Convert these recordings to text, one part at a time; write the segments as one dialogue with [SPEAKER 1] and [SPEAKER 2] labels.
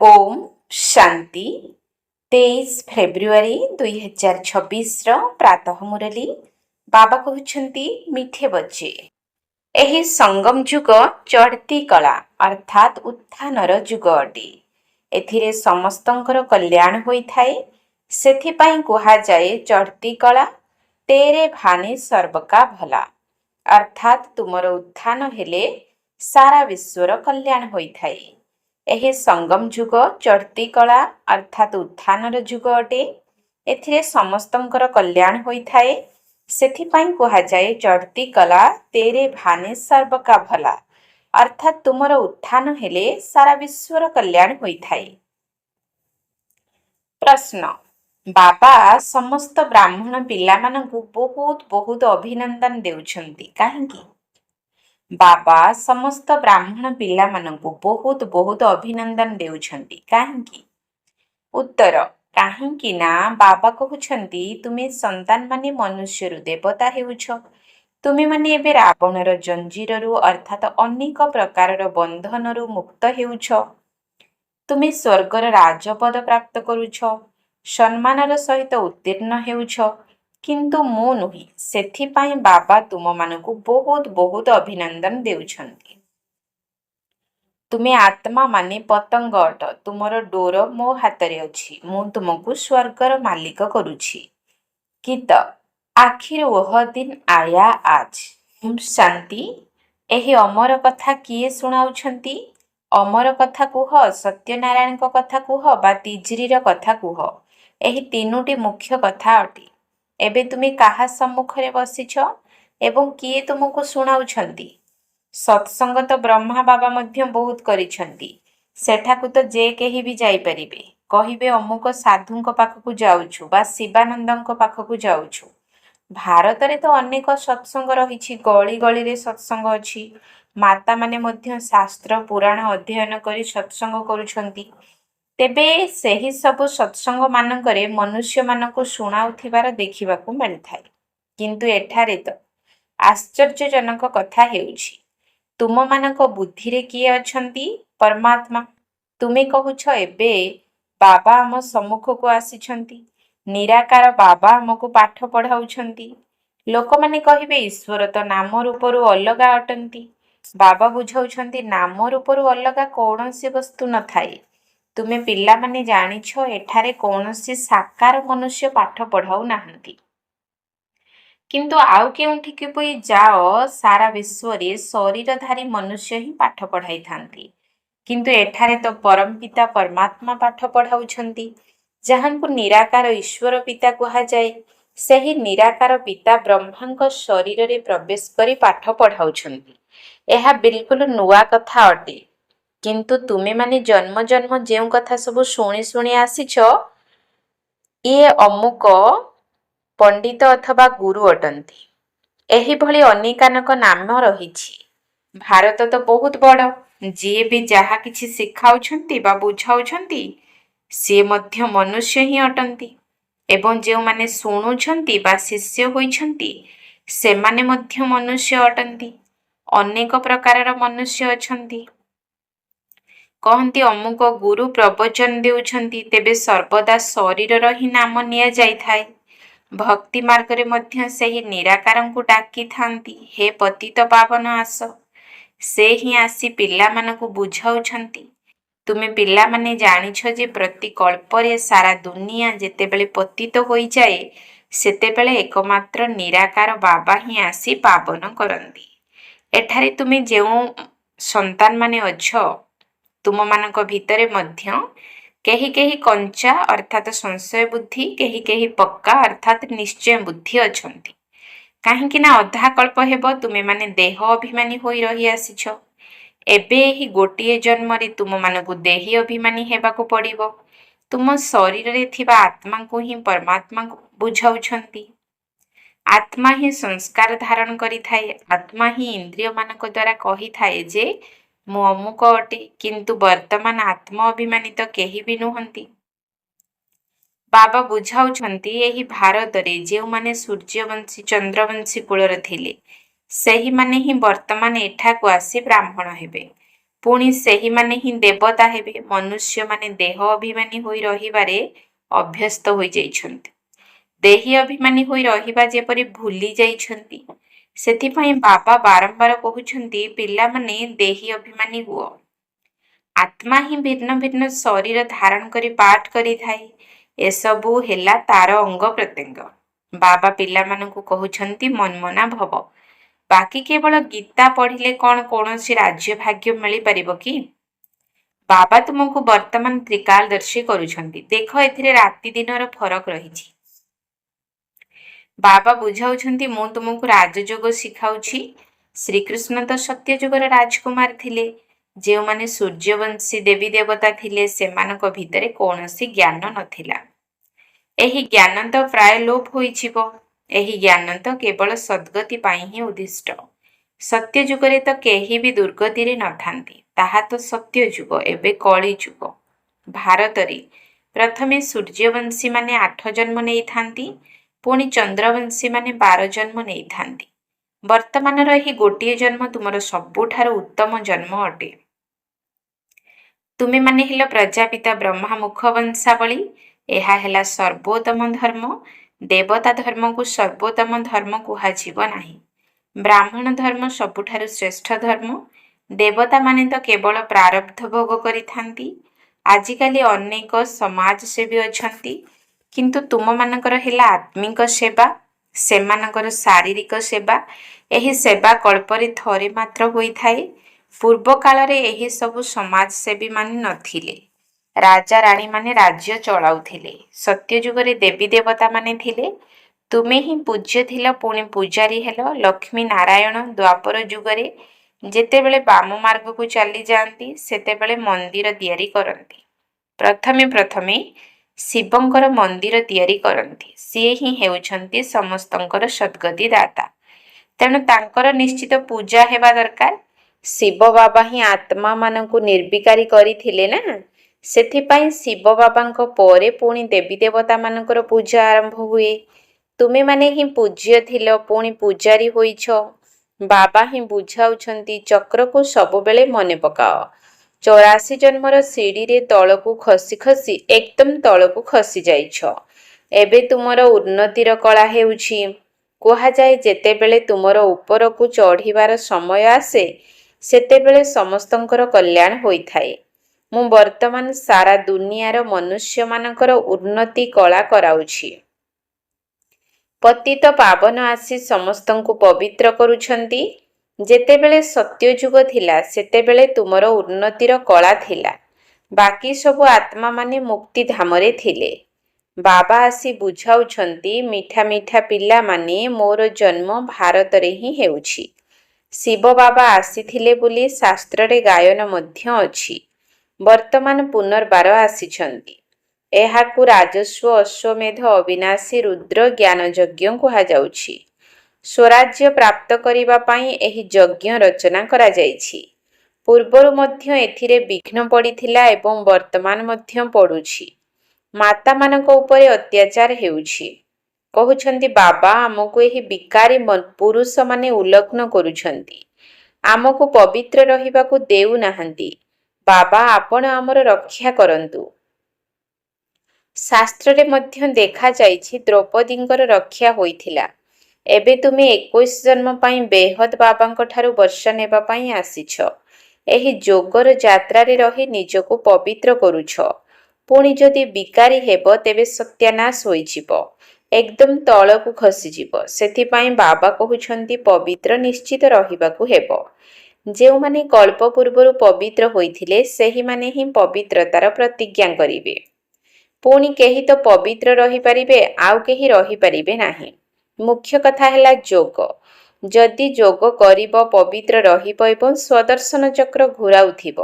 [SPEAKER 1] Om Shanti 23 February 2026 प्रातः मुरली बाबा कहते मीठे बच्चे एही संगम जुग चढ़ती कला अर्थात उत्थानर जुग अटे। एथिरे समस्तंकर कल्याण होइथाए। सेथिपाई कुहाजाए चढ़ती कला तेरे भाने सर्वका भला अर्थात तुमर उत्थान हेले सारा विश्वर कल्याण होइथाए। एही संगम जुग चढ़ती कला अर्थात उत्थानर जुग अटे। एथिरे समस्तंकर कल्याण होइथाए। सेथिपाई कुहाजाए चढ़ती कला तेरे भाने सर्वका भला अर्थात तुमर उत्थान हेले सारा विश्वर कल्याण होइथाए। प्रश्न बाबा समस्त ब्राह्मण पिला मानकु बहुत बहुत अभिनंदन देउछंती काहेकि? बाबा समस्त ब्राह्मण पिला मानकु बहुत बहुत अभिनंदन देउछंती काहेकि? उत्तर काहेकि ना बाबा कहउछंती तुमे संतान माने मनुष्यरु देवता हेउछ। तुमे माने एबे रावणर जंजीररु अर्थात अनेक प्रकारर बंधनरु मुक्त हेउछ। तुमे स्वर्गर राजपद प्राप्त करुछ, सम्मानर सहित उत्तीर्ण हेउछ, किंतु मु नुहे। सेथिपाई बाबा तुम मानकु बहुत बहुत अभिनंदन देउछंती। तुमे आत्मा माने पतंग अट, तुमर डोर मो हातरे अछि, मु तुमको स्वर्गर मालिक करुछि। गीत आखिर वह दिन आया आज। शांति एही अमर कथा किए सुनाउछंती? अमर कथा कुह, सत्यनारायण कथा कुह बा तिजरीर कथा कुह, एही तीनोटी मुख्य कथा अटे। एबे तुमे काहा सम्मुखरे बसिछ एवं किए तुमको सुनाउछंती? सत्संग तो ब्रह्मा बाबा मध्य बहुत करिछंती। सेठाकु तो जे केही भी जाई परिबे, कहिबे अमुक साधुंक पाखकु जाउछु बा शिवानंदंक पाखकु जाउछु। भारत रे तो अनेक सत्संग रहिछि, गली गली रे सत्संग अछि। माता माने मध्य शास्त्र पुराण अध्ययन करी सत्संग करुछंती। तेबे सेही सबु सत्संग मानकरे मनुष्य मानकु सुनाउथिबार देखिबाकु मिलिथाए। किंतु एठारे तो आश्चर्यजनक कथा हेउछि। तुम मानक बुद्धि रे किए अछंती? परमात्मा। तुमे कहूछ एबे बाबा आम सम्मुख को आसिछंती, निराकार बाबा हमको पाठ पढ़ाउछंती। लोक माने कहिबे ईश्वर तो नाम रूपरु अलगा अटंती। बाबा बुझाउछंती नाम रूपरु अलगा कौनसी वस्तु न थाए। तुमे पिला माने जानिछ एठारे कौनसी साकार मनुष्य पाठ पढ़ाउ नाहंती। किंतु आउ केउठिके पई जाओ, सारा विश्वरे शरीरधारी मनुष्य ही पाठ पढ़ाई थांती। किंतु एठारे तो परम पिता परमात्मा पाठ पढ़ाउछंती, जहांकु निराकार ईश्वर पिता कुहा जाए। सेही निराकार पिता ब्रह्मांक शरीर रे प्रवेश करी पाठ पढ़ाउछंती। एहा बिल्कुल नुआ कथा अटे। किंतु तुमे माने जन्म जन्म जेउ कथा सब शुणी शुणी आसिछ, ये अमुक पंडित अथवा गुरु अटंती। एही भली अनेकानक नाम रहिछि। भारत तो बहुत बड़, जे भी जहा किछि शिखाउछंती बा बुझाउछंती से मध्य मनुष्य ही अटंती। एवं जेउ माने सुनुछंती बा शिष्य होइछंती से माने मध्य मनुष्य अटंती। अनेक प्रकारर मनुष्य अछंती। कहंती अमुक गुरु प्रवचन देउछंती, तेबे सर्वदा शरीरर ही नाम निया जाइथाए। भक्ति मार्गरे मध्य सेही निराकारंकु डाकी थांती, हे पतित पावन आस। से ही आसी पिला मानकु बुझाउछंती। तुमे पिला माने जानिछ जे प्रति कल्परे सारा दुनिया जेतेबेले पतित होई जाए, सेतेबेले एकमात्र निराकार बाबा ही आसी पावन करंती। एठारे तुमे जेउ संतान माने अछ, तुम मानक भितरे मध्य केही केही कंचा अर्थात संशय बुद्धि, केही केही पक्का अर्थात निश्चय बुद्धि अछंती। काहेकि ना अधा कल्प हेब तुमे माने देह अभिमानी होई रही आसिछ। एबे ही गोटिए जन्म रे तुम मानकु देही अभिमानी हेबाकु पड़िबो। तुम शरीर रे थिबा आत्मा को ही परमात्मा को बुझाउछंती। आत्मा ही संस्कार धारण करी थाए। आत्मा ही इंद्रिय मानक द्वारा कही थाए जे मु अमुक अटे, किंतु वर्तमान आत्मा अभिमानी तो केही भी नुहंती। बाबा बुझाउछंती एही भारत रे जेउ माने सूर्यवंशी चंद्रवंशी कुलर थिले, सेही माने ही वर्तमान एठाकु आसी ब्राह्मण हेबे। ପୁଣି ସେହିମାନେ ହିଁ ଦେବତା ହେବେ। ମନୁଷ୍ୟମାନେ ଦେହ ଅଭିମାନୀ ହୋଇ ରହିବାରେ ଅଭ୍ୟସ୍ତ ହୋଇଯାଇଛନ୍ତି। ଦେହୀ ଅଭିମାନୀ ହୋଇ ରହିବା ଯେପରି ଭୁଲି ଯାଇଛନ୍ତି, ସେଥିପାଇଁ ବାବା ବାରମ୍ବାର କହୁଛନ୍ତି ପିଲାମାନେ ଦେହୀ ଅଭିମାନୀ ହୁଅ। ଆତ୍ମା ହିଁ ଭିନ୍ନ ଭିନ୍ନ ଶରୀର ଧାରଣ କରି ପାଠ କରିଥାଏ। ଏସବୁ ହେଲା ତାର ଅଙ୍ଗ ପ୍ରତ୍ୟଙ୍ଗ। ବାବା ପିଲାମାନଙ୍କୁ କହୁଛନ୍ତି ମନ୍ମନା ଭବ। ବାକି କେବଳ ଗୀତା ପଢିଲେ କଣ କୌଣସି ରାଜ୍ୟ ଭାଗ୍ୟ ମିଳିପାରିବ କି? ବାବା ତୁମକୁ ବର୍ତ୍ତମାନ ତ୍ରିକାଳଦର୍ଶୀ କରୁଛନ୍ତି। ଦେଖ, ଏଥିରେ ରାତି ଦିନର ଫରକ ରହିଛି। ବାବା ବୁଝାଉଛନ୍ତି ମୁଁ ତୁମକୁ ରାଜଯୋଗ ଶିଖାଉଛି। ଶ୍ରୀକୃଷ୍ଣ ତ ସତ୍ୟ ଯୁଗର ରାଜକୁମାର ଥିଲେ। ଯେଉଁମାନେ ସୂର୍ଯ୍ୟବଂଶୀ ଦେବୀ ଦେବତା ଥିଲେ, ସେମାନଙ୍କ ଭିତରେ କୌଣସି ଜ୍ଞାନ ନଥିଲା। ଏହି ଜ୍ଞାନ ତ ପ୍ରାୟ ଲୋପ ହୋଇଯିବ। ଏହି ଜ୍ଞାନ ତ କେବଳ ସଦ୍ଗତି ପାଇଁ ହିଁ ଉଦ୍ଦିଷ୍ଟ। ସତ୍ୟ ଯୁଗରେ ତ କେହି ବି ଦୁର୍ଗତିରେ ନଥାନ୍ତି। ତାହା ତ ସତ୍ୟ ଯୁଗ। ଏବେ କଳି ଯୁଗ। ଭାରତରେ ପ୍ରଥମେ ସୂର୍ଯ୍ୟବଂଶୀମାନେ 8 ଜନ୍ମ ନେଇଥାନ୍ତି, ପୁଣି ଚନ୍ଦ୍ରବଂଶୀମାନେ 12 ଜନ୍ମ ନେଇଥାନ୍ତି। ବର୍ତ୍ତମାନର ଏହି ଗୋଟିଏ ଜନ୍ମ ତୁମର ସବୁଠାରୁ ଉତ୍ତମ ଜନ୍ମ ଅଟେ। ତୁମେମାନେ ହେଲ ପ୍ରଜାପିତା ବ୍ରହ୍ମା ମୁଖ ବଂଶାବଳୀ। ଏହା ହେଲା ସର୍ବୋତ୍ତମ ଧର୍ମ। ଦେବତା ଧର୍ମକୁ ସର୍ବୋତ୍ତମ ଧର୍ମ କୁହାଯିବ ନାହିଁ। ବ୍ରାହ୍ମଣ ଧର୍ମ ସବୁଠାରୁ ଶ୍ରେଷ୍ଠ ଧର୍ମ। ଦେବତାମାନେ ତ କେବଳ ପ୍ରାରବ୍ଧ ଭୋଗ କରିଥାନ୍ତି। ଆଜିକାଲି ଅନେକ ସମାଜସେବୀ ଅଛନ୍ତି, କିନ୍ତୁ ତୁମମାନଙ୍କର ହେଲା ଆତ୍ମିକ ସେବା, ସେମାନଙ୍କର ଶାରୀରିକ ସେବା। ଏହି ସେବା କଳ୍ପରେ ଥରେ ମାତ୍ର ହୋଇଥାଏ। ପୂର୍ବ କାଳରେ ଏହି ସବୁ ସମାଜସେବୀ ମାନେ ନଥିଲେ। ରାଜା ରାଣୀମାନେ ରାଜ୍ୟ ଚଳାଉଥିଲେ। ସତ୍ୟ ଯୁଗରେ ଦେବୀ ଦେବତା ମାନେ ଥିଲେ। ତୁମେ ହିଁ ପୂଜ୍ୟ ଥିଲ, ପୁଣି ପୂଜାରୀ ହେଲ। ଲକ୍ଷ୍ମୀ ନାରାୟଣ ଦ୍ୱାପର ଯୁଗରେ ଯେତେବେଳେ ବାମ ମାର୍ଗକୁ ଚାଲିଯାଆନ୍ତି, ସେତେବେଳେ ମନ୍ଦିର ତିଆରି କରନ୍ତି। ପ୍ରଥମେ ଶିବଙ୍କର ମନ୍ଦିର ତିଆରି କରନ୍ତି। ସିଏ ହିଁ ହେଉଛନ୍ତି ସମସ୍ତଙ୍କର ସଦ୍ଗତି ଦାତା। ତେଣୁ ତାଙ୍କର ନିଶ୍ଚିତ ପୂଜା ହେବା ଦରକାର। ଶିବ ବାବା ହିଁ ଆତ୍ମା ମାନଙ୍କୁ ନିର୍ବିକାରୀ କରିଥିଲେ ନା। ସେଥିପାଇଁ ଶିବ ବାବାଙ୍କ ପରେ ପୁଣି ଦେବୀ ଦେବତା ମାନଙ୍କର ପୂଜା ଆରମ୍ଭ ହୁଏ। ତୁମେମାନେ ହିଁ ପୂଜ୍ୟ ଥିଲ, ପୁଣି ପୂଜାରୀ ହୋଇଛ। ବାବା ହିଁ ବୁଝାଉଛନ୍ତି ଚକ୍ରକୁ ସବୁବେଳେ ମନେ ପକାଅ। 84 ଜନ୍ମର ସିଡ଼ିରେ ତଳକୁ ଖସି ଖସି ଏକଦମ ତଳକୁ ଖସି ଯାଇଛ। ଏବେ ତୁମର ଉନ୍ନତିର କଳା ହେଉଛି। କୁହାଯାଏ ଯେତେବେଳେ ତୁମର ଉପରକୁ ଚଢ଼ିବାର ସମୟ ଆସେ, ସେତେବେଳେ ସମସ୍ତଙ୍କର କଲ୍ୟାଣ ହୋଇଥାଏ। ମୁଁ ବର୍ତ୍ତମାନ ସାରା ଦୁନିଆର ମନୁଷ୍ୟମାନଙ୍କର ଉନ୍ନତି କଳା କରାଉଛି। ପତିତ ପାବନ ଆସି ସମସ୍ତଙ୍କୁ ପବିତ୍ର କରୁଛନ୍ତି। ଯେତେବେଳେ ସତ୍ୟ ଯୁଗ ଥିଲା, ସେତେବେଳେ ତୁମର ଉନ୍ନତିର କଳା ଥିଲା। ବାକି ସବୁ ଆତ୍ମାମାନେ ମୁକ୍ତିଧାମରେ ଥିଲେ। ବାବା ଆସି ବୁଝାଉଛନ୍ତି ମିଠା ମିଠା ପିଲାମାନେ, ମୋର ଜନ୍ମ ଭାରତରେ ହିଁ ହେଉଛି। ଶିବ ବାବା ଆସିଥିଲେ ବୋଲି ଶାସ୍ତ୍ରରେ ଗାୟନ ମଧ୍ୟ ଅଛି। ବର୍ତ୍ତମାନ ପୁନର୍ବାର ଆସିଛନ୍ତି। ଏହାକୁ ରାଜସ୍ୱ ଅଶ୍ୱମେଧ ଅବିନାଶୀ ରୁଦ୍ର ଜ୍ଞାନ ଯଜ୍ଞ କୁହାଯାଉଛି। ସ୍ୱରାଜ୍ୟ ପ୍ରାପ୍ତ କରିବା ପାଇଁ ଏହି ଯଜ୍ଞ ରଚନା କରାଯାଇଛି। ପୂର୍ବରୁ ମଧ୍ୟ ଏଥିରେ ବିଘ୍ନ ପଡ଼ିଥିଲା ଏବଂ ବର୍ତ୍ତମାନ ମଧ୍ୟ ପଡ଼ୁଛି। ମାତାମାନଙ୍କ ଉପରେ ଅତ୍ୟାଚାର ହେଉଛି। କହୁଛନ୍ତି ବାବା ଆମକୁ ଏହି ବିକାରୀ ପୁରୁଷମାନେ ଉଲଗ୍ନ କରୁଛନ୍ତି। ଆମକୁ ପବିତ୍ର ରହିବାକୁ ଦେଉନାହାନ୍ତି। ବାବା ଆପଣ ଆମର ରକ୍ଷା କରନ୍ତୁ। ଶାସ୍ତ୍ରରେ ମଧ୍ୟ ଦେଖାଯାଇଛି ଦ୍ରୌପଦୀଙ୍କର ରକ୍ଷା ହୋଇଥିଲା। ଏବେ ତୁମେ 21 ଜନ୍ମ ପାଇଁ ବେହଦ ବାବାଙ୍କ ଠାରୁ ବର୍ଷା ନେବା ପାଇଁ ଆସିଛ। ଏହି ଯୋଗର ଯାତ୍ରାରେ ରହି ନିଜକୁ ପବିତ୍ର କରୁଛ। ପୁଣି ଯଦି ବିକାରୀ ହେବ, ତେବେ ସତ୍ୟାନାଶ ହୋଇଯିବ, ଏକଦମ ତଳକୁ ଖସିଯିବ। ସେଥିପାଇଁ ବାବା କହୁଛନ୍ତି ପବିତ୍ର ନିଶ୍ଚିତ ରହିବାକୁ ହେବ। ଯେଉଁମାନେ କଳ୍ପ ପୂର୍ବରୁ ପବିତ୍ର ହୋଇଥିଲେ, ସେହିମାନେ ହିଁ ପବିତ୍ରତାର ପ୍ରତିଜ୍ଞା କରିବେ। ପୁଣି କେହି ତ ପବିତ୍ର ରହିପାରିବେ, ଆଉ କେହି ରହିପାରିବେ ନାହିଁ। ମୁଖ୍ୟ କଥା ହେଲା ଯୋଗ। ଯଦି ଯୋଗ କରିବ, ପବିତ୍ର ରହିବ ଏବଂ ସ୍ୱଦର୍ଶନ ଚକ୍ର ଘୁରାଉଥିବ,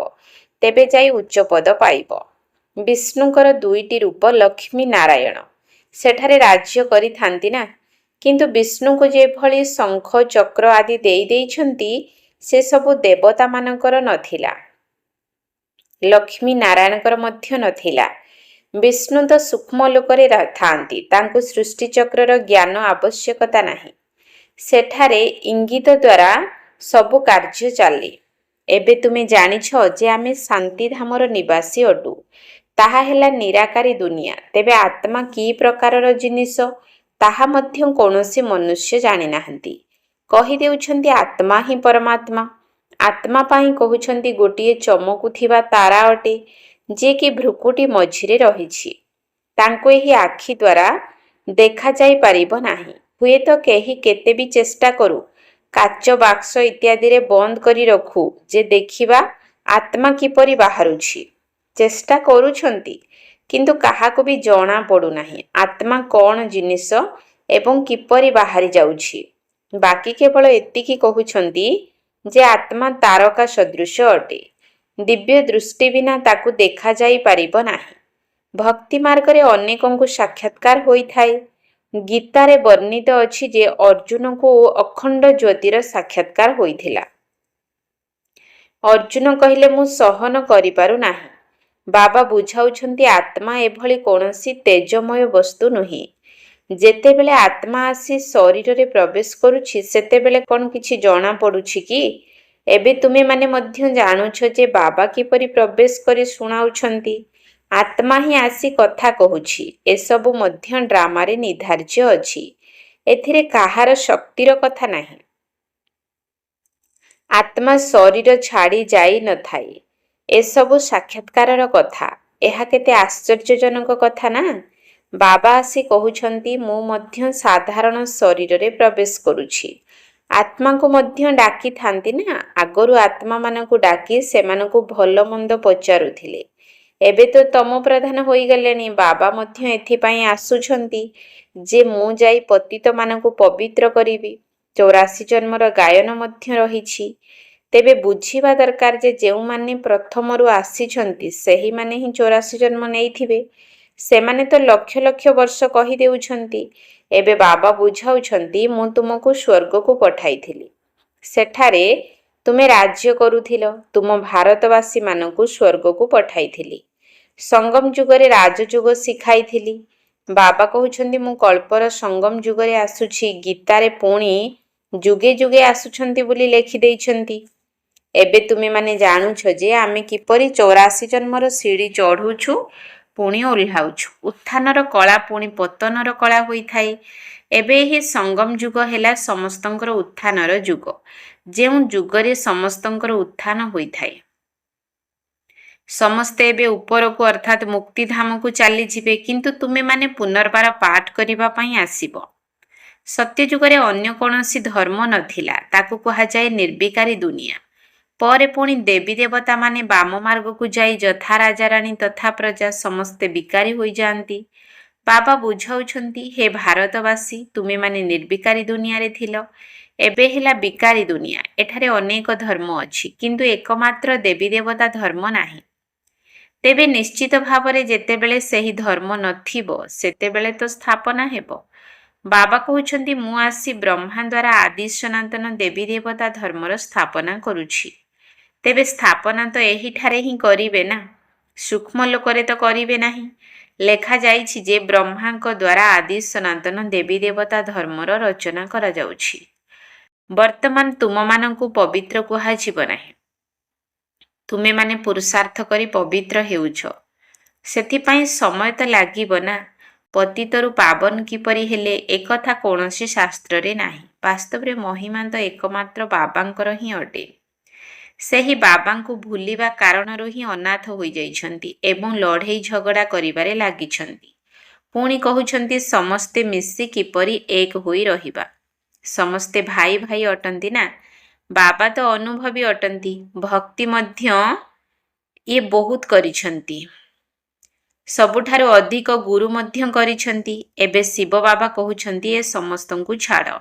[SPEAKER 1] ତେବେ ଯାଇ ଉଚ୍ଚ ପଦ ପାଇବ। ବିଷ୍ଣୁଙ୍କର 2ଟି ରୂପ ଲକ୍ଷ୍ମୀ ନାରାୟଣ ସେଠାରେ ରାଜ୍ୟ କରିଥାନ୍ତି ନା। କିନ୍ତୁ ବିଷ୍ଣୁଙ୍କୁ ଯେଭଳି ଶଙ୍ଖ ଚକ୍ର ଆଦି ଦେଇଛନ୍ତି, ସେସବୁ ଦେବତାମାନଙ୍କର ନଥିଲା। ଲକ୍ଷ୍ମୀ ନାରାୟଣଙ୍କର ମଧ୍ୟ ନଥିଲା। ବିଷ୍ଣୁ ତ ସୂକ୍ଷ୍ମ ଲୋକରେ ଥାଆନ୍ତି। ତାଙ୍କୁ ସୃଷ୍ଟିଚକ୍ରର ଜ୍ଞାନ ଆବଶ୍ୟକତା ନାହିଁ। ସେଠାରେ ଇଙ୍ଗିତ ଦ୍ୱାରା ସବୁ କାର୍ଯ୍ୟ ଚାଲେ। ଏବେ ତୁମେ ଜାଣିଛ ଯେ ଆମେ ଶାନ୍ତିଧାମର ନିବାସୀ ଅଟୁ। ତାହା ହେଲା ନିରାକାରୀ ଦୁନିଆ। ତେବେ ଆତ୍ମା କି ପ୍ରକାରର ଜିନିଷ ତାହା ମଧ୍ୟ କୌଣସି ମନୁଷ୍ୟ ଜାଣିନାହାନ୍ତି। କହିଦେଉଛନ୍ତି ଆତ୍ମା ହିଁ ପରମାତ୍ମା। ଆତ୍ମା ପାଇଁ କହୁଛନ୍ତି ଗୋଟିଏ ଚମକୁଥିବା ତାରା ଅଟେ, ଯିଏକି ଭ୍ରୁକୁଟି ମଝିରେ ରହିଛି। ତାଙ୍କୁ ଏହି ଆଖି ଦ୍ୱାରା ଦେଖାଯାଇ ପାରିବ ନାହିଁ। ହୁଏତ କେହି କେତେ ବି ଚେଷ୍ଟା କରୁ, କାଚ ବାକ୍ସ ଇତ୍ୟାଦିରେ ବନ୍ଦ କରି ରଖୁ ଯେ ଦେଖିବା ଆତ୍ମା କିପରି ବାହାରୁଛି। ଚେଷ୍ଟା କରୁଛନ୍ତି, କିନ୍ତୁ କାହାକୁ ବି ଜଣା ପଡ଼ୁନାହିଁ ଆତ୍ମା କ'ଣ ଜିନିଷ ଏବଂ କିପରି ବାହାରି ଯାଉଛି। ବାକି କେବଳ ଏତିକି କହୁଛନ୍ତି ଯେ ଆତ୍ମା ତାରକା ସଦୃଶ ଅଟେ। ଦିବ୍ୟ ଦୃଷ୍ଟି ବିନା ତାକୁ ଦେଖାଯାଇ ପାରିବ ନାହିଁ। ଭକ୍ତି ମାର୍ଗରେ ଅନେକଙ୍କୁ ସାକ୍ଷାତକାର ହୋଇଥାଏ। ଗୀତାରେ ବର୍ଣ୍ଣିତ ଅଛି ଯେ ଅର୍ଜୁନଙ୍କୁ ଅଖଣ୍ଡ ଜ୍ୟୋତିର ସାକ୍ଷାତକାର ହୋଇଥିଲା। ଅର୍ଜୁନ କହିଲେ, ମୁଁ ସହନ କରିପାରୁ ନାହିଁ। ବାବା ବୁଝାଉଛନ୍ତି ଆତ୍ମା ଏଭଳି କୌଣସି ତେଜମୟ ବସ୍ତୁ ନୁହେଁ। ଯେତେବେଳେ ଆତ୍ମା ଆସି ଶରୀରରେ ପ୍ରବେଶ କରୁଛି ସେତେବେଳେ କ'ଣ କିଛି ଜଣା ପଡ଼ୁଛି କି? ଏବେ ତୁମେମାନେ ମଧ୍ୟ ଜାଣୁଛ ଯେ ବାବା କିପରି ପ୍ରବେଶ କରି ଶୁଣାଉଛନ୍ତି। ଆତ୍ମା ହିଁ ଆସି କଥା କହୁଛି। ଏସବୁ ମଧ୍ୟ ଡ୍ରାମାରେ ନିର୍ଦ୍ଧାର୍ଯ୍ୟ ଅଛି। ଏଥିରେ କାହାର ଶକ୍ତିର କଥା ନାହିଁ। ଆତ୍ମା ଶରୀର ଛାଡ଼ି ଯାଇ ନଥାଏ। ଏସବୁ ସାକ୍ଷାତକାରର କଥା। ଏହା କେତେ ଆଶ୍ଚର୍ଯ୍ୟଜନକ କଥା ନା? ବାବା ଆସି କହୁଛନ୍ତି ମୁଁ ମଧ୍ୟ ସାଧାରଣ ଶରୀରରେ ପ୍ରବେଶ କରୁଛି। ଆତ୍ମାଙ୍କୁ ମଧ୍ୟ ଡାକିଥାନ୍ତି ନା। ଆଗରୁ ଆତ୍ମାମାନଙ୍କୁ ଡାକି ସେମାନଙ୍କୁ ଭଲ ମନ୍ଦ ପଚାରୁଥିଲେ। ଏବେ ତ ତମ ପ୍ରଧାନ ହୋଇଗଲେଣି। ବାବା ମଧ୍ୟ ଏଥିପାଇଁ ଆସୁଛନ୍ତି ଯେ ମୁଁ ଯାଇ ପତିତମାନଙ୍କୁ ପବିତ୍ର କରିବି। 84 ଜନ୍ମର ଗାୟନ ମଧ୍ୟ ରହିଛି। ତେବେ ବୁଝିବା ଦରକାର ଯେ ଯେଉଁମାନେ ପ୍ରଥମରୁ ଆସିଛନ୍ତି ସେହିମାନେ ହିଁ 84 ଜନ୍ମ ନେଇଥିବେ। ସେମାନେ ତ ଲକ୍ଷ ଲକ୍ଷ ବର୍ଷ କହିଦେଉଛନ୍ତି। ଏବେ ବାବା ବୁଝାଉଛନ୍ତି ମୁଁ ତୁମକୁ ସ୍ୱର୍ଗକୁ ପଠାଇଥିଲି। ସେଠାରେ ତୁମେ ରାଜ୍ୟ କରୁଥିଲ। ତୁମ ଭାରତବାସୀମାନଙ୍କୁ ସ୍ୱର୍ଗକୁ ପଠାଇଥିଲି। ସଙ୍ଗମ ଯୁଗରେ ରାଜଯୁଗ ଶିଖାଇଥିଲି। ବାବା କହୁଛନ୍ତି ମୁଁ କଳ୍ପର ସଙ୍ଗମ ଯୁଗରେ ଆସୁଛି। ଗୀତାରେ ପୁଣି ଯୁଗେ ଯୁଗେ ଆସୁଛନ୍ତି ବୋଲି ଲେଖିଦେଇଛନ୍ତି। ଏବେ ତୁମେମାନେ ଜାଣୁଛ ଯେ ଆମେ କିପରି 84 ଜନ୍ମର ସିଡ଼ି ଚଢ଼ୁଛୁ ପୁଣି ଓହ୍ଲାଉଛୁ। ଉତ୍ଥାନର କଳା ପୁଣି ପତନର କଳା ହୋଇଥାଏ। ଏବେ ଏହି ସଙ୍ଗମ ଯୁଗ ହେଲା ସମସ୍ତଙ୍କର ଉତ୍ଥାନର ଯୁଗ, ଯେଉଁ ଯୁଗରେ ସମସ୍ତଙ୍କର ଉତ୍ଥାନ ହୋଇଥାଏ। ସମସ୍ତେ ଏବେ ଉପରକୁ ଅର୍ଥାତ୍ ମୁକ୍ତିଧାମକୁ ଚାଲିଯିବେ, କିନ୍ତୁ ତୁମେମାନେ ପୁନର୍ବାର ପାଠ କରିବା ପାଇଁ ଆସିବ। ସତ୍ୟଯୁଗରେ ଅନ୍ୟ କୌଣସି ଧର୍ମ ନଥିଲା। ତାକୁ କୁହାଯାଏ ନିର୍ବିକାରୀ ଦୁନିଆ। ପରେ ପୁଣି ଦେବୀ ଦେବତାମାନେ ବାମ ମାର୍ଗକୁ ଯାଇ ଯଥା ରାଜାରାଣୀ ତଥା ପ୍ରଜା ସମସ୍ତେ ବିକାରୀ ହୋଇଯାଆନ୍ତି। ବାବା ବୁଝାଉଛନ୍ତି ହେ ଭାରତବାସୀ, ତୁମେମାନେ ନିର୍ବିକାରୀ ଦୁନିଆରେ ଥିଲ। ଏବେ ହେଲା ବିକାରୀ ଦୁନିଆ। ଏଠାରେ ଅନେକ ଧର୍ମ ଅଛି, କିନ୍ତୁ ଏକମାତ୍ର ଦେବୀ ଦେବତା ଧର୍ମ ନାହିଁ। ତେବେ ନିଶ୍ଚିତ ଭାବରେ ଯେତେବେଳେ ସେହି ଧର୍ମ ନଥିବ ସେତେବେଳେ ତ ସ୍ଥାପନା ହେବ। ବାବା କହୁଛନ୍ତି ମୁଁ ଆସି ବ୍ରହ୍ମା ଦ୍ୱାରା ଆଦି ସନାତନ ଦେବୀ ଦେବତା ଧର୍ମର ସ୍ଥାପନା କରୁଛି। ତେବେ ସ୍ଥାପନା ତ ଏହିଠାରେ ହିଁ କରିବେ ନା, ସୂକ୍ଷ୍ମ ଲୋକରେ ତ କରିବେ ନାହିଁ। ଲେଖାଯାଇଛି ଯେ ବ୍ରହ୍ମାଙ୍କ ଦ୍ୱାରା ଆଦି ସନାତନ ଦେବୀ ଦେବତା ଧର୍ମର ରଚନା କରାଯାଉଛି। ବର୍ତ୍ତମାନ ତୁମମାନଙ୍କୁ ପବିତ୍ର କୁହାଯିବ ନାହିଁ। ତୁମେମାନେ ପୁରୁଷାର୍ଥ କରି ପବିତ୍ର ହେଉଛ। ସେଥିପାଇଁ ସମୟ ତ ଲାଗିବ ନା। ପତିତରୁ ପାବନ କିପରି ହେଲେ ଏକଥା କୌଣସି ଶାସ୍ତ୍ରରେ ନାହିଁ। ବାସ୍ତବରେ ମହିମା ତ ଏକମାତ୍ର ବାବାଙ୍କର ହିଁ ଅଟେ। ସେହି ବାବାଙ୍କୁ ଭୁଲିବା କାରଣରୁ ହିଁ ଅନାଥ ହୋଇଯାଇଛନ୍ତି ଏବଂ ଲଢ଼େଇ ଝଗଡ଼ା କରିବାରେ ଲାଗିଛନ୍ତି। ପୁଣି କହୁଛନ୍ତି ସମସ୍ତେ ମିଶି କିପରି ଏକ ହୋଇ ରହିବା। ସମସ୍ତେ ଭାଇ ଭାଇ ଅଟନ୍ତି ନା। ବାବା ତ ଅନୁଭବୀ ଅଟନ୍ତି। ଭକ୍ତି ମଧ୍ୟ ଇଏ ବହୁତ କରିଛନ୍ତି। ସବୁଠାରୁ ଅଧିକ ଗୁରୁ ମଧ୍ୟ କରିଛନ୍ତି। ଏବେ ଶିବ ବାବା କହୁଛନ୍ତି ଏ ସମସ୍ତଙ୍କୁ ଛାଡ଼।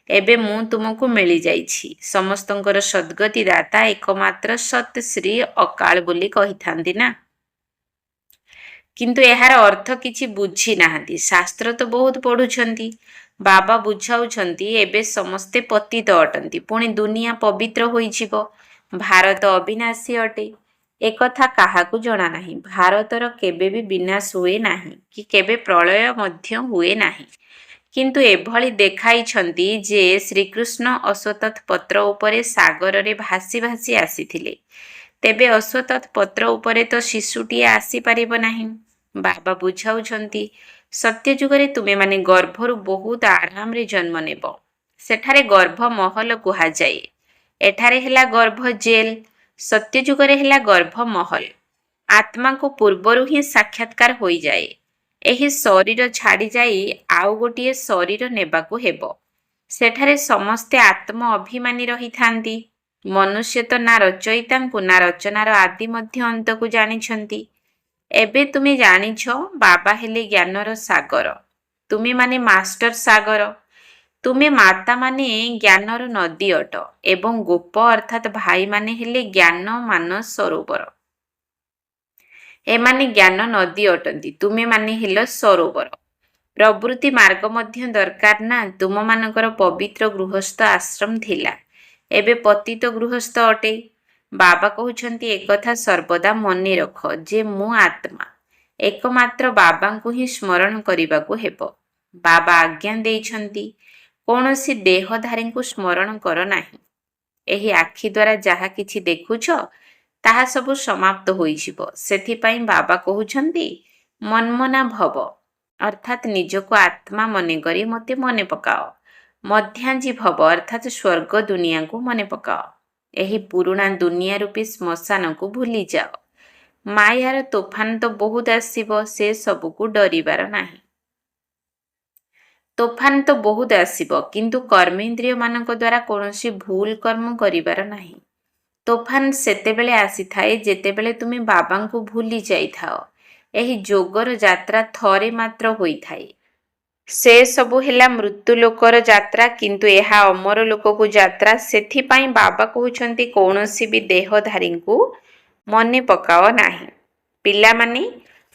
[SPEAKER 1] ଏବେ ମୁଁ ତୁମକୁ ମିଳିଯାଇଛି। ସମସ୍ତଙ୍କର ସଦ୍ଗତି ଦାତା ଏକମାତ୍ର ସତ୍ ଶ୍ରୀ ଅକାଳ ବୋଲି କହିଥାନ୍ତି ନା। କିନ୍ତୁ ଏହାର ଅର୍ଥ କିଛି ବୁଝି ନାହାନ୍ତି। ଶାସ୍ତ୍ର ତ ବହୁତ ପଢ଼ୁଛନ୍ତି। ବାବା ବୁଝାଉଛନ୍ତି ଏବେ ସମସ୍ତେ ପତିତ ଅଟନ୍ତି, ପୁଣି ଦୁନିଆ ପବିତ୍ର ହୋଇଯିବ। ଭାରତ ଅବିନାଶୀ ଅଟେ। ଏକଥା କାହାକୁ ଜଣା ନାହିଁ। ଭାରତର କେବେ ବି ବିନାଶ ହୁଏ ନାହିଁ କି କେବେ ପ୍ରଳୟ ମଧ୍ୟ ହୁଏ ନାହିଁ। କିନ୍ତୁ ଏଭଳି ଦେଖାଇଛନ୍ତି ଯେ ଶ୍ରୀକୃଷ୍ଣ ଅଶ୍ୱତଥ ପତ୍ର ଉପରେ ସାଗରରେ ଭାସି ଭାସି ଆସିଥିଲେ। ତେବେ ଅଶ୍ୱତଥ ପତ୍ର ଉପରେ ତ ଶିଶୁଟିଏ ଆସିପାରିବ ନାହିଁ। ବାବା ବୁଝାଉଛନ୍ତି, ସତ୍ୟ ଯୁଗରେ ତୁମେମାନେ ଗର୍ଭରୁ ବହୁତ ଆରାମରେ ଜନ୍ମ ନେବ। ସେଠାରେ ଗର୍ଭ ମହଲ କୁହାଯାଏ। ଏଠାରେ ହେଲା ଗର୍ଭ ଜେଲ୍। ସତ୍ୟ ଯୁଗରେ ହେଲା ଗର୍ଭ ମହଲ। ଆତ୍ମାକୁ ପୂର୍ବରୁ ହିଁ ସାକ୍ଷାତକାର ହୋଇଯାଏ। ଏହି ଶରୀର ଛାଡ଼ିଯାଇ ଆଉ ଗୋଟିଏ ଶରୀର ନେବାକୁ ହେବ। ସେଠାରେ ସମସ୍ତେ ଆତ୍ମ ଅଭିମାନୀ ରହିଥାନ୍ତି। ମନୁଷ୍ୟ ତ ନା ରଚୟିତାଙ୍କୁ ନା ରଚନାର ଆଦି ମଧ୍ୟ ଅନ୍ତକୁ ଜାଣିଛନ୍ତି। ଏବେ ତୁମେ ଜାଣିଛ ବାବା ହେଲେ ଜ୍ଞାନର ସାଗର। ତୁମେମାନେ ମାଷ୍ଟର ସାଗର। ତୁମେ ମାତାମାନେ ଜ୍ଞାନର ନଦୀ ଅଟ ଏବଂ ଗୋପ ଅର୍ଥାତ୍ ଭାଇମାନେ ହେଲେ ଜ୍ଞାନ ମାନସ ସରୋବର। ଏମାନେ ଜ୍ଞାନ ନଦୀ ଅଟନ୍ତି। ତୁମେମାନେ ହେଲ ସରୋବର। ପ୍ରବୃତ୍ତି ମାର୍ଗ ମଧ୍ୟ ଦରକାର ନା। ତୁମମାନଙ୍କର ପବିତ୍ର ଗୃହସ୍ଥ ଆଶ୍ରମ ଥିଲା। ଏବେ ପତିତ ଗୃହସ୍ଥ ଅଟେ। ବାବା କହୁଛନ୍ତି ଏକଥା ସର୍ବଦା ମନେ ରଖ ଯେ ମୁଁ ଆତ୍ମା। ଏକମାତ୍ର ବାବାଙ୍କୁ ହିଁ ସ୍ମରଣ କରିବାକୁ ହେବ। ବାବା ଆଜ୍ଞା ଦେଇଛନ୍ତି କୌଣସି ଦେହଧାରୀଙ୍କୁ ସ୍ମରଣ କର ନାହିଁ। ଏହି ଆଖି ଦ୍ୱାରା ଯାହା କିଛି ଦେଖୁଛ ତାହା ସବୁ ସମାପ୍ତ ହୋଇଯିବ। ସେଥିପାଇଁ ବାବା କହୁଛନ୍ତି ମନ୍ମନା ଭବ ଅର୍ଥାତ୍ ନିଜକୁ ଆତ୍ମା ମନେକରି ମୋତେ ମନେ ପକାଅ। ମଧ୍ୟାଞ୍ଜି ଭବ ଅର୍ଥାତ୍ ସ୍ୱର୍ଗ ଦୁନିଆକୁ ମନେ ପକାଅ। ଏହି ପୁରୁଣା ଦୁନିଆ ରୂପୀ ଶ୍ମଶାନକୁ ଭୁଲିଯାଅ। ମାୟାର ତୋଫାନ ତ ବହୁତ ଆସିବ, ସେ ସବୁକୁ ଡରିବାର ନାହିଁ। ତୋଫାନ ତ ବହୁତ ଆସିବ, କିନ୍ତୁ କର୍ମେନ୍ଦ୍ରିୟମାନଙ୍କ ଦ୍ୱାରା କୌଣସି ଭୁଲ କର୍ମ କରିବାର ନାହିଁ। ତୋଫାନ ସେତେବେଳେ ଆସିଥାଏ ଯେତେବେଳେ ତୁମେ ବାବାଙ୍କୁ ଭୁଲି ଯାଇଥାଅ। ଏହି ଯୋଗର ଯାତ୍ରା ଥରେ ମାତ୍ର ହୋଇଥାଏ। ସେ ସବୁ ହେଲା ମୃତ୍ୟୁ ଲୋକର ଯାତ୍ରା, କିନ୍ତୁ ଏହା ଅମର ଲୋକକୁ ଯାତ୍ରା। ସେଥିପାଇଁ ବାବା କହୁଛନ୍ତି କୌଣସି ବି ଦେହଧାରୀଙ୍କୁ ମନେ ପକାଅ ନାହିଁ। ପିଲାମାନେ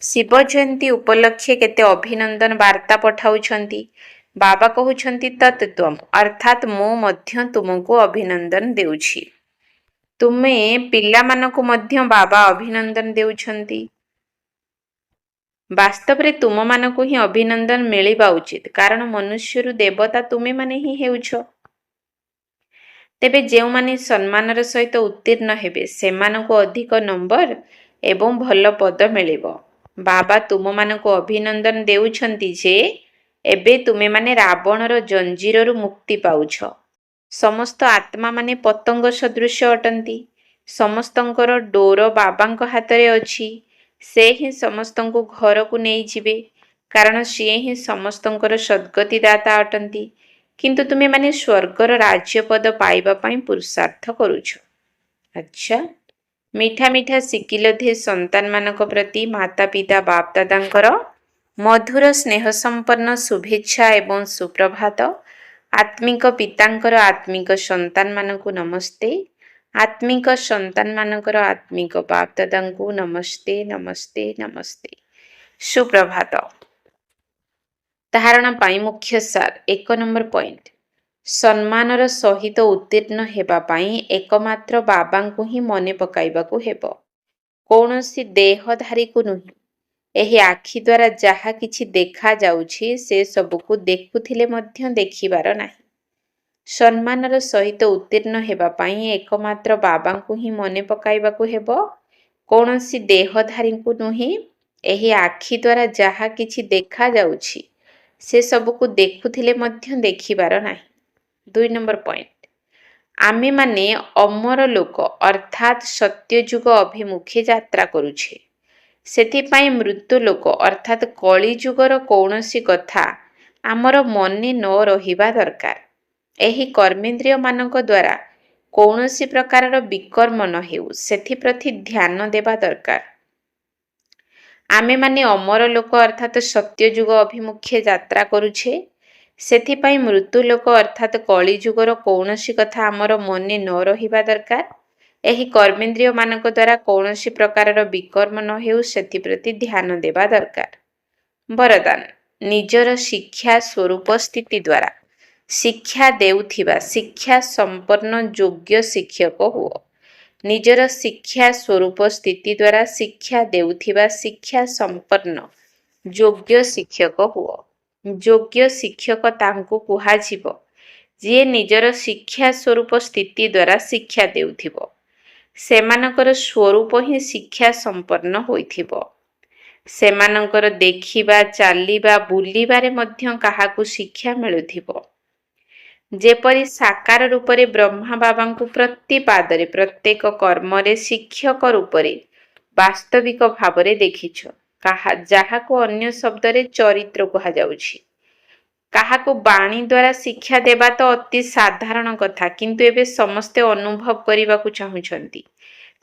[SPEAKER 1] ଶିବ ଜୟନ୍ତୀ ଉପଲକ୍ଷେ କେତେ ଅଭିନନ୍ଦନ ବାର୍ତ୍ତା ପଠାଉଛନ୍ତି। ବାବା କହୁଛନ୍ତି ତତ୍ତ୍ୱମ୍ ଅର୍ଥାତ୍ ମୁଁ ମଧ୍ୟ ତୁମକୁ ଅଭିନନ୍ଦନ ଦେଉଛି। ତୁମେ ପିଲାମାନଙ୍କୁ ମଧ୍ୟ ବାବା ଅଭିନନ୍ଦନ ଦେଉଛନ୍ତି। ବାସ୍ତବରେ ତୁମମାନଙ୍କୁ ହିଁ ଅଭିନନ୍ଦନ ମିଳିବା ଉଚିତ, କାରଣ ମନୁଷ୍ୟରୁ ଦେବତା ତୁମେମାନେ ହିଁ ହେଉଛ। ତେବେ ଯେଉଁମାନେ ସମ୍ମାନର ସହିତ ଉତ୍ତୀର୍ଣ୍ଣ ହେବେ ସେମାନଙ୍କୁ ଅଧିକ ନମ୍ବର ଏବଂ ଭଲ ପଦ ମିଳିବ। ବାବା ତୁମମାନଙ୍କୁ ଅଭିନନ୍ଦନ ଦେଉଛନ୍ତି ଯେ ଏବେ ତୁମେମାନେ ରାବଣର ଜଞ୍ଜିରରୁ ମୁକ୍ତି ପାଉଛ। ସମସ୍ତ ଆତ୍ମାମାନେ ପତଙ୍ଗ ସଦୃଶ ଅଟନ୍ତି। ସମସ୍ତଙ୍କର ଡୋର ବାବାଙ୍କ ହାତରେ ଅଛି। ସେ ହିଁ ସମସ୍ତଙ୍କୁ ଘରକୁ ନେଇଯିବେ, କାରଣ ସିଏ ହିଁ ସମସ୍ତଙ୍କର ସଦ୍ଗତିଦାତା ଅଟନ୍ତି। କିନ୍ତୁ ତୁମେମାନେ ସ୍ୱର୍ଗର ରାଜ୍ୟପଦ ପାଇବା ପାଇଁ ପୁରୁଷାର୍ଥ କରୁଛ। ଆଚ୍ଛା, ମିଠା ମିଠା ଶିକିଲଧେ ସନ୍ତାନମାନଙ୍କ ପ୍ରତି ମାତା ପିତା ବାପ ଦାଦାଙ୍କର ମଧୁର ସ୍ନେହ ସମ୍ପନ୍ନ ଶୁଭେଚ୍ଛା ଏବଂ ସୁପ୍ରଭାତ। ଆତ୍ମିକ ପିତାଙ୍କର ଆତ୍ମିକ ସନ୍ତାନମାନଙ୍କୁ ନମସ୍ତେ। ଆତ୍ମିକ ସନ୍ତାନମାନଙ୍କର ଆତ୍ମିକ ବାପ ଦାଦାଙ୍କୁ ନମସ୍ତେ ନମସ୍ତେ ନମସ୍ତେ। ସୁପ୍ରଭାତ। ଧାରଣା ପାଇଁ ମୁଖ୍ୟ ସାର। 1 ନମ୍ବର ପଏଣ୍ଟ, ସମ୍ମାନର ସହିତ ଉତ୍ତୀର୍ଣ୍ଣ ହେବା ପାଇଁ ଏକମାତ୍ର ବାବାଙ୍କୁ ହିଁ ମନେ ପକାଇବାକୁ ହେବ, କୌଣସି ଦେହଧାରୀକୁ ନୁହେଁ। ଏହି ଆଖି ଦ୍ୱାରା ଯାହା କିଛି ଦେଖାଯାଉଛି ସେ ସବୁକୁ ଦେଖୁଥିଲେ ମଧ୍ୟ ଦେଖିବାର ନାହିଁ। ସମ୍ମାନର ସହିତ ଉତ୍ତୀର୍ଣ୍ଣ ହେବା ପାଇଁ ଏକମାତ୍ର ବାବାଙ୍କୁ ହିଁ ମନେ ପକାଇବାକୁ ହେବ, କୌଣସି ଦେହଧାରୀଙ୍କୁ ନୁହେଁ। ଏହି ଆଖି ଦ୍ୱାରା ଯାହା କିଛି ଦେଖାଯାଉଛି ସେ ସବୁକୁ ଦେଖୁଥିଲେ ମଧ୍ୟ ଦେଖିବାର ନାହିଁ। 2 ନମ୍ବର ପଏଣ୍ଟ, ଆମେମାନେ ଅମର ଲୋକ ଅର୍ଥାତ୍ ସତ୍ୟଯୁଗ ଅଭିମୁଖେ ଯାତ୍ରା କରୁଛେ। ସେଥିପାଇଁ ମୃତ୍ୟୁ ଲୋକ ଅର୍ଥାତ୍ କଳିଯୁଗର କୌଣସି କଥା ଆମର ମନେ ନ ରହିବା ଦରକାର। ଏହି କର୍ମେନ୍ଦ୍ରିୟମାନଙ୍କ ଦ୍ୱାରା କୌଣସି ପ୍ରକାରର ବିକର୍ମ ନ ହେଉ, ସେଥିପ୍ରତି ଧ୍ୟାନ ଦେବା ଦରକାର। ଆମେମାନେ ଅମର ଲୋକ ଅର୍ଥାତ୍ ସତ୍ୟଯୁଗ ଅଭିମୁଖେ ଯାତ୍ରା କରୁଛେ। ସେଥିପାଇଁ ମୃତ୍ୟୁ ଲୋକ ଅର୍ଥାତ୍ କଳିଯୁଗର କୌଣସି କଥା ଆମର ମନେ ନ ରହିବା ଦରକାର। ଏହି କର୍ମେନ୍ଦ୍ରିୟମାନଙ୍କ ଦ୍ୱାରା କୌଣସି ପ୍ରକାରର ବିକର୍ମ ନ ହେଉ, ସେଥିପ୍ରତି ଧ୍ୟାନ ଦେବା ଦରକାର। ବରଦାନ, ନିଜର ଶିକ୍ଷା ସ୍ୱରୂପ ସ୍ଥିତି ଦ୍ୱାରା ଶିକ୍ଷା ଦେଉଥିବା ଶିକ୍ଷା ସମ୍ପନ୍ନ ଯୋଗ୍ୟ ଶିକ୍ଷକ ହୁଅ। ନିଜର ଶିକ୍ଷା ସ୍ୱରୂପ ସ୍ଥିତି ଦ୍ୱାରା ଶିକ୍ଷା ଦେଉଥିବା ଶିକ୍ଷା ସମ୍ପନ୍ନ ଯୋଗ୍ୟ ଶିକ୍ଷକ ହୁଅ। ଯୋଗ୍ୟ ଶିକ୍ଷକ ତାଙ୍କୁ କୁହାଯିବ ଯିଏ ନିଜର ଶିକ୍ଷା ସ୍ୱରୂପ ସ୍ଥିତି ଦ୍ୱାରା ଶିକ୍ଷା ଦେଉଥିବ। ସେମାନଙ୍କର ସ୍ୱରୂପ ହିଁ ଶିକ୍ଷା ସମ୍ପନ୍ନ ହୋଇଥିବ। ସେମାନଙ୍କର ଦେଖିବା, ଚାଲିବା, ବୁଲିବାରେ ମଧ୍ୟ କାହାକୁ ଶିକ୍ଷା ମିଳୁଥିବ। ଯେପରି ସାକାର ରୂପରେ ବ୍ରହ୍ମା ବାବାଙ୍କୁ ପ୍ରତି ପାଦରେ, ପ୍ରତ୍ୟେକ କର୍ମରେ ଶିକ୍ଷକ ରୂପରେ ବାସ୍ତବିକ ଭାବରେ ଦେଖିଛ, ଯାହାକୁ ଅନ୍ୟ ଶବ୍ଦରେ ଚରିତ୍ର କୁହାଯାଉଛି। କାହାକୁ ବାଣୀ ଦ୍ୱାରା ଶିକ୍ଷା ଦେବା ତ ଅତି ସାଧାରଣ କଥା, କିନ୍ତୁ ଏବେ ସମସ୍ତେ ଅନୁଭବ କରିବାକୁ ଚାହୁଁଛନ୍ତି।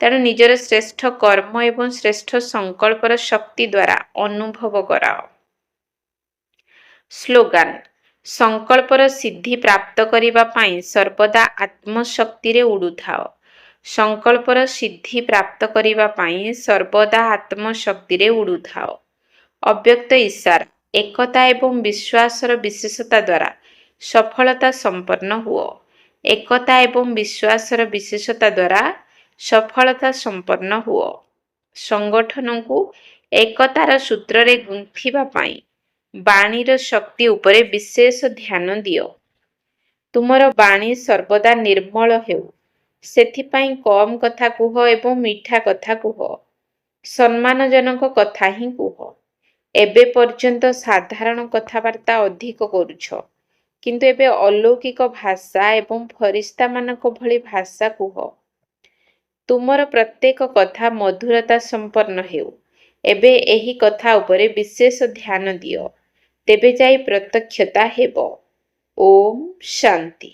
[SPEAKER 1] ତେଣୁ ନିଜର ଶ୍ରେଷ୍ଠ କର୍ମ ଏବଂ ଶ୍ରେଷ୍ଠ ସଂକଳ୍ପର ଶକ୍ତି ଦ୍ୱାରା ଅନୁଭବ କରାଅ। ସ୍ଲୋଗାନ: ସଂକଳ୍ପର ସିଦ୍ଧି ପ୍ରାପ୍ତ କରିବା ପାଇଁ ସର୍ବଦା ଆତ୍ମଶକ୍ତିରେ ଉଡୁଥାଅ। ସଂକଳ୍ପର ସିଦ୍ଧି ପ୍ରାପ୍ତ କରିବା ପାଇଁ ସର୍ବଦା ଆତ୍ମଶକ୍ତିରେ ଉଡୁଥାଅ। ଅବ୍ୟକ୍ତ ଇଶାରା: ଏକତା ଏବଂ ବିଶ୍ୱାସର ବିଶେଷତା ଦ୍ୱାରା ସଫଳତା ସମ୍ପନ୍ନ ହୁଅ। ଏକତା ଏବଂ ବିଶ୍ୱାସର ବିଶେଷତା ଦ୍ୱାରା ସଫଳତା ସମ୍ପନ୍ନ ହୁଅ। ସଂଗଠନକୁ ଏକତାର ସୂତ୍ରରେ ଗୁନ୍ଥିବା ପାଇଁ ବାଣୀର ଶକ୍ତି ଉପରେ ବିଶେଷ ଧ୍ୟାନ ଦିଅ। ତୁମର ବାଣୀ ସର୍ବଦା ନିର୍ମଳ ହେଉ, ସେଥିପାଇଁ କମ୍ କଥା କୁହ ଏବଂ ମିଠା କଥା କୁହ। ସମ୍ମାନଜନକ କଥା ହିଁ କୁହ। ଏବେ ପର୍ଯ୍ୟନ୍ତ ସାଧାରଣ କଥାବାର୍ତ୍ତା ଅଧିକ କରୁଛ, କିନ୍ତୁ ଏବେ ଅଲୌକିକ ଭାଷା ଏବଂ ଫରିସ୍ତାମାନଙ୍କ ଭଳି ଭାଷା କୁହ। ତୁମର ପ୍ରତ୍ୟେକ କଥା ମଧୁରତା ସମ୍ପନ୍ନ ହେଉ। ଏବେ ଏହି କଥା ଉପରେ ବିଶେଷ ଧ୍ୟାନ ଦିଅ, ତେବେ ଯାଇ ପ୍ରତ୍ୟକ୍ଷତା ହେବ। ଓମ୍ ଶାନ୍ତି।